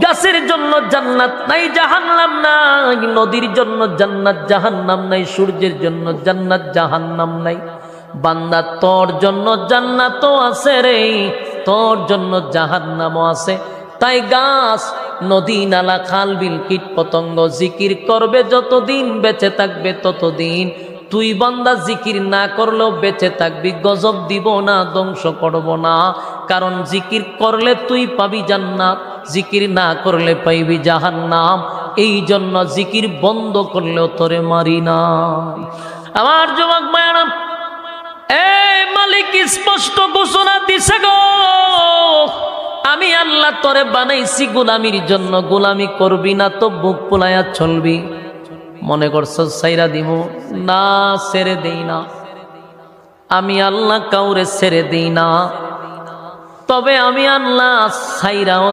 গাছের জন্য জান্নাত নাই জাহান্নাম নাই, নদীর জন্য জান্নাত জাহান্নাম নাই, সূর্যের জন্য জান্নাত জাহান্নাম নাই। বান্দা তোর জন্য জান্নাতও আছে রে, তোর জন্য জাহান্নামও আছে। তাই গাছ, নদী, নালা, খাল, বিল, কীট পতঙ্গ জিকির করবে যতদিন বেঁচে থাকবে ততদিন। তুই বান্দা জিকির না করলেও বেঁচে থাকবি, গজব দিব না, ধ্বংস করব না। কারণ জিকির করলে তুই পাবি জান্নাত, জিকির না করলে পাইবি জাহান্নাম। এই জন্য জিকির বন্ধ করলেও তোরে মারি না। আমার যুবক মায়েরা, এই মালিক স্পষ্ট ঘোষণা দিছে গো, আমি আল্লাহ তোরে বানাইছি গোলামির জন্য, গোলামি করবি না তো বুক ফুলাইয়া চলবি। মনে করছো সাইরা দিব না, ছেড়ে দেই না। আমি আল্লাহ কাউরে ছেড়ে দেই না, তবে আমি আল্লাহ সাইরাও